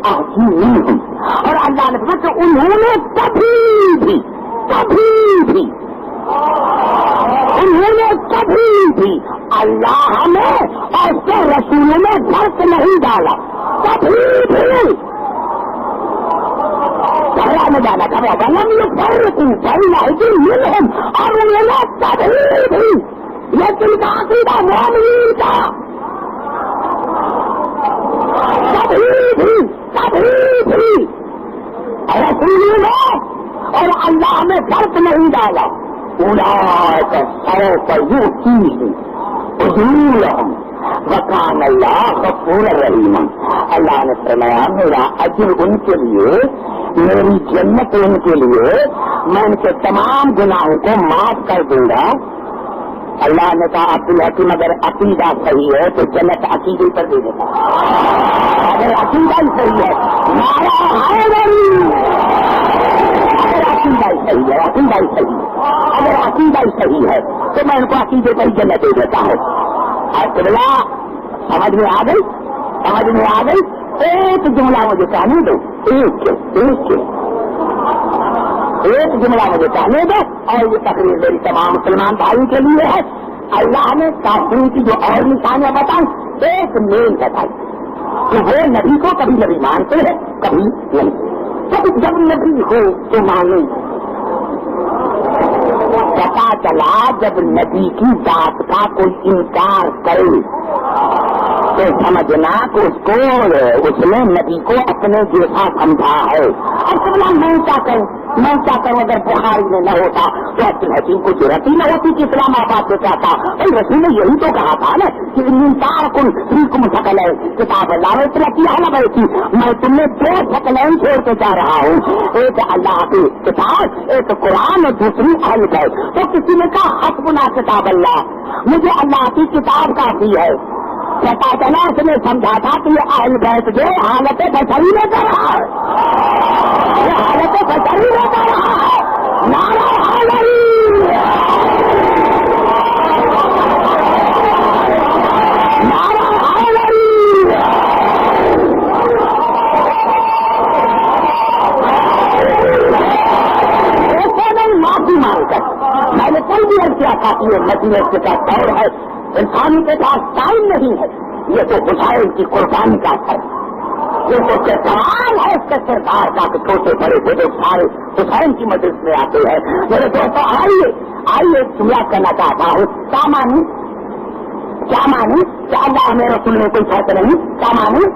احدهم اور اللہ نے فرمایا کہ انہوں نے کبھی بھی اللہ میں اور اس کے رسول میں فرق نہیں ڈالا. کبھی بھی جھگڑا میں جانا تھا ولم یفرقوا بین احدهم اور انہوں نے کبھی بھی لیکن کا عقیدہ مومنین کا کبھی بھی رسول میں اور اللہ میں فرق نہیں ڈالا. اولئک سوف یؤتیہم اجورہم وکان اللہ غفورا رحیما. اللہ نے فرمایا میرا اجر ان کے لیے میری جنت ان کے لیے میں ان کے تمام گناہوں کو معاف کر دوں گا. اللہ نے کہا عبدالحکیم اگر عقیدہ صحیح ہے تو جنت عقیدے پر دے دیتا. اگر عقیدہ ہی صحیح ہے نعرہ حیدری اگر عقیدہ ہی صحیح ہے اگر عقیدہ ہی صحیح ہے تو میں ان کو عقیدے پر ہی جنت دے دیتا ہوں. اور قبلہ سمجھ میں آ گئی ایک جملہ مجھے کہنے دو ایک جملہ مجھے کہنے دو اور یہ تقریر میری تمام مسلمان بھائیوں کے لیے ہے. اللہ نے کافروں کی جو اور نشانیاں بتائی ایک مین بتائی کہ وہ نبی کو کبھی نبی مانتے ہیں کبھی نہیں. جب نبی ہو تو مانیں. پتا چلا جب نبی کی بات کا کوئی انکار کرے تو سمجھنا کہ اس نے نبی کو اپنے جیسا سمجھا ہے. اصلا میں کیا کروں اگر بخاری میں نہ ہوتا تو عبدالحکیم کو ضرورت ہی نہ ہوتی کہ اسلام آباد سے کہتا. رسول نے یہی تو کہا تھا نا کہ فیکم ثقلین کتاب اللہ میں ترقی حل بیتی. میں تم نے 2 ثقلین چھوڑ کے جا رہا ہوں, ایک اللہ کی کتاب ایک قرآن اور دوسری اہل بیت. تو کسی نے کہا حسبنا کتاب اللہ, مجھے اللہ کی کتاب کافی ہے. پتا چلا اس نے سمجھا تھا کہ یہ اہل بیت جو حالت بشری میں کر رہا ہے, یہ حالت بشری میں کر رہا ہے. نعرہ حیدری نعرہ حیدری. ایسے نہیں معافی مانگ کر میں نے کوئی بھی عرض کیا تھا کہ یہ مسیحیت کے ساتھ دور ہے, انسان کے پاس ٹائم نہیں ہے. یہ تو حسین کی قربانی کا ہے, یہ تو تمام ہے اس کے سرکار کا کہ چھوٹے بڑے بزرگ سارے حسین کی مدد میں آتے ہیں. میرے دوستوں آئیے جملہ کرنا چاہتا ہوں. کیا مانوں کہ اللہ ہمیں رسول میں کوئی فرق نہیں. کیا مانوں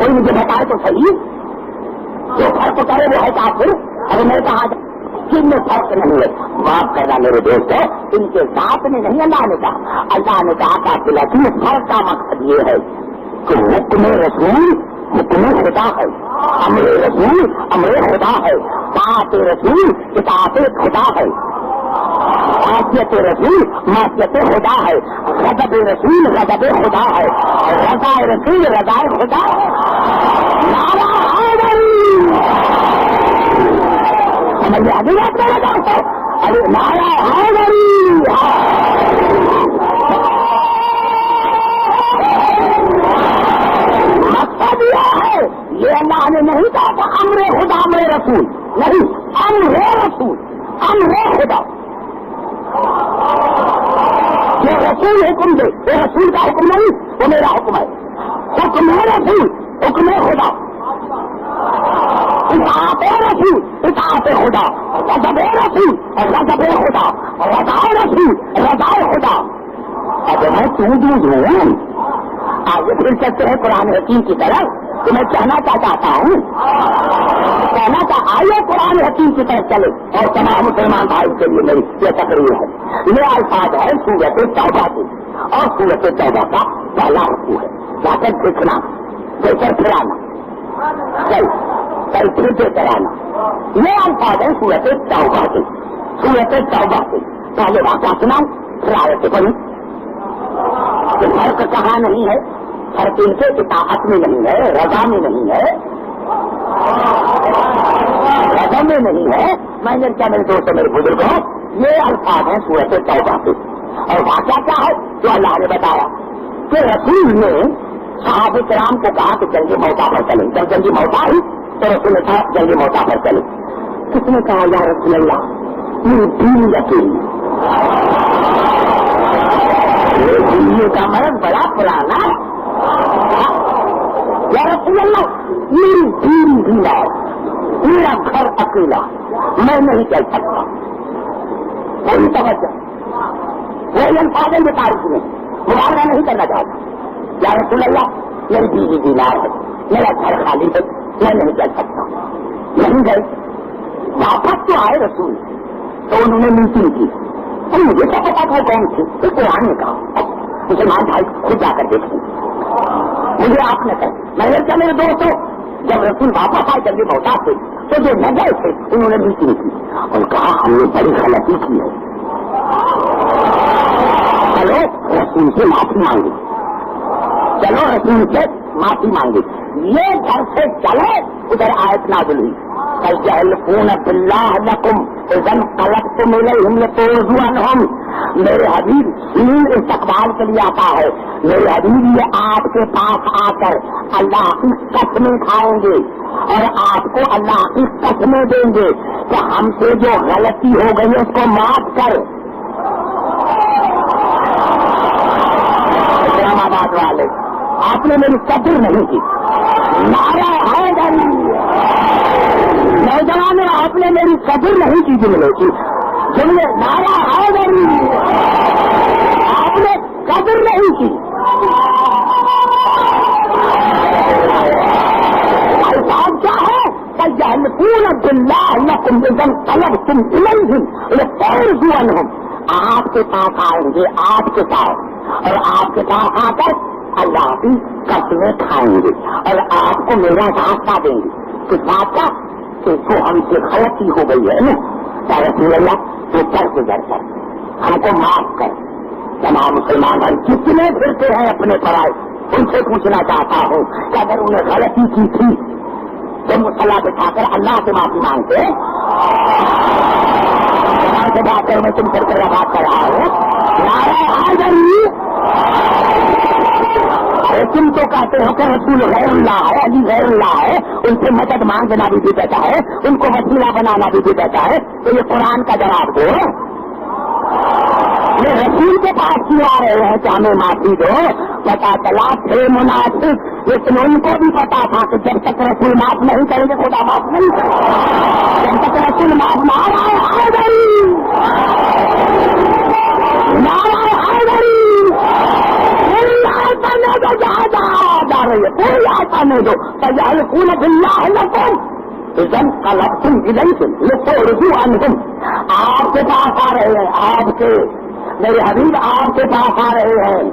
کوئی مجھے بتائے تو صحیح. جو فرق کرے وہ ہے کافر. ابھی میں کہا جن میں فرق نہیں ہے معاف کرنا میرے دوستوں ان کے ساتھ میں نہیں. اللہ نے کہا کہ فرق کا مقصد یہ ہے کہ حکم رسول حکم خدا ہے, امر رسول امر خدا ہے, طاعت رسول اطاعت خدا ہے, معصیت رسول معصیت خدا ہے, غضب رسول غضب خدا ہے, رضا رسول رضا خدا ہے. نعرہ حیدری سمجھ آگے بات کرنا چاہتا ہوں. ارے نعرہ حیدری مقصد یہ ہے یہ اللہ نے نہیں کہا کہ امر خدا امر رسول نہیں, امر رسول امر خدا. جو رسول حکم دے وہ رسول کا حکم نہیں, وہ میرا حکم ہے. حکم رسول حکم خدا, اطاعت رسول اطاعت خدا, غضب رسول غضب خدا, رضا رسول رضا خدا. اب میں آگے پھر سکتے ہیں قرآن حکیم کی طرف تو میں کہنا چاہتا ہوں آئیے قرآن حکیم کی طرف چلے اور تمام مسلمان بھائی کے لیے میری یہ تقریر ہے. یہ الفاظ ہے سورت توبہ کی اور سورت توبہ کا پہلا رکوع ہے. جا کر دیکھنا دیکھ کر پھرانا کل پھر سے کرانا یہ الفاظ ہیں سورت توبہ کے. سورت توبہ کے پہلے واقعہ سناؤں پھر آیت پڑھوں. کہ فرق کہاں نہیں ہے؟ فرق ان کے اطاعت میں نہیں ہے، رضا میں نہیں ہے، رضا میں نہیں ہے. میں نے کیا میرے دوستوں میرے بزرگوں یہ الفاظ ہیں سورت توبہ کے. اور واقعہ کیا ہے جو اللہ نے بتایا کہ رسول نے صحابہ کرام کو کہا کہ جنگ موتا پر چلیں. جب جنگ موتا ہوئی تو رسول نے کہا جنگ موتا پر چلیں. کس نے کہا یا رسول اللہ یہ دین یقین دنیا کا مرض بڑا پرانا یا رسول اللہ میری دین ڈھیلا میرا گھر اکیلا میں نہیں چل سکتا. کوئی توجہ وہی الفاظ میں تاریخ میں مبارکہ نہیں کرنا چاہتا. یا رسول اللہ میری بیوی بیمار ہے، میرا گھر خالی ہے، میں نہیں چل سکتا. نہیں گئے. واپس تو آئے رسول تو انہوں نے میٹنگ کی. تو مجھے کیا پتا تھا کون تھی؟ تو قرآن نے کہا مسلمان بھائی خود جا کر دیکھیں. مجھے آپ نے کہا میں نے کیا میرے دوستوں جب رسول واپس آئے جب موتا تھے تو جو نہ گئے تھے انہوں نے میٹنگ کی اور کہا ہم نے بڑی غلطی کی ہے، چلو رسول سے معافی مانگی، چلو رسول سے معافی مانگی. یہ گھر سے چلے ادھر آیت نازل ہوئی فَيَحْلِفُونَ بِاللَّهِ لَكُمْ إِذَا انقَلَبْتُمْ إِلَيْهِمْ لِتُرْضُوهُمْ. میرے حبیب سین استقبال کے لیے آتا ہے. میرے حبیب یہ آپ کے پاس آ کر اللہ کی قسمیں کھائیں گے اور آپ کو اللہ کی قسمیں دیں گے کہ ہم سے جو غلطی ہو گئی ہے اس کو معاف کر. اسلام آباد والے آپ نے میری قدر نہیں کی. نعرہ حیدری نوجوانوں آپ نے میری قدر نہیں کی. جملے نعرہ حیدری آپ نے قدر نہیں کی. الفاظ کیا ہے فَيَحْلِفُونَ بِاللَّهِ لَكُمْ إِذَا انقَلَبْتُمْ إِلَيْهِمْ لِتُرْضُوهُمْ عنْهُمْ. آپ کے پاس آئیں گے آپ کے پاس اور آپ کے پاس آ کر اللہ کی قسمیں کھائیں گے اور آپ کو میرا راستہ دیں گے. کس بات کا کہ تو ہم سے غلطی ہو گئی ہے نا یا رسول اللہ تو کر گزر کر ہم کو معاف کر. تمام مسلمان بھائی کتنے پھرتے ہیں اپنے پرائے ان سے پوچھنا چاہتا ہوں کہ اگر انہیں غلطی کی تھی تو مصالحہ بٹھا کر اللہ سے معافی مانگتے. سے بات کر میں تم سے بات کر رہا ہوں نعرہ حیدری. تم تو کہتے ہو کہ رسول غیر اللہ ہے، علی غیر اللہ ہے، ان سے مدد مانگنا بھی دیتا ہے، ان کو وسیلہ بنانا بھی دیتا ہے. تو یہ قرآن کا جواب دو. یہ رسول کے پاس کیوں آ رہے ہیں کہ ہمیں معافی دو؟ پتا چلا تھے منافق لیکن ان کو بھی پتا تھا کہ جب تک رسول معاف نہیں کریں گے خدا معاف نہیں کرے گا. جب تک رسول معاف نہ پوری آسانے دو فَيَحْلِفُونَ بِاللَّهِ لَكُمْ إِذَا انقَلَبْتُمْ إِلَيْهِمْ لِتُرْضُوهُمْ عَنْهُمْ. آپ کے پاس آ رہے ہیں، آپ کے میرے حبیب آپ کے پاس آ رہے ہیں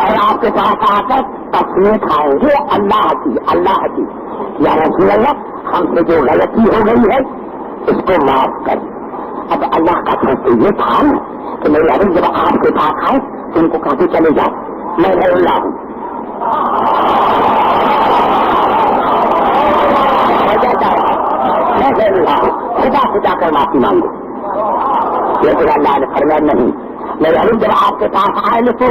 اور آپ کے پاس آ کر قسمیں کھائیں گے اللہ کی یا رسول اللہ ہم سے جو غلطی ہو گئی ہے اس کو معاف کر. اب اللہ کا فیصلہ یہ تھا کہ میرے حبیب جب آپ کے پاس آئے تو ان کو کہتے چلے جاؤ میں غیر اللہ ہوں. میں غیر اللہ ہوں، خدا سے جا کر معافی مانگو. لیکن اللہ نے فرمایا نہیں. میرے حبیب جب آپ کے پاس آئے تو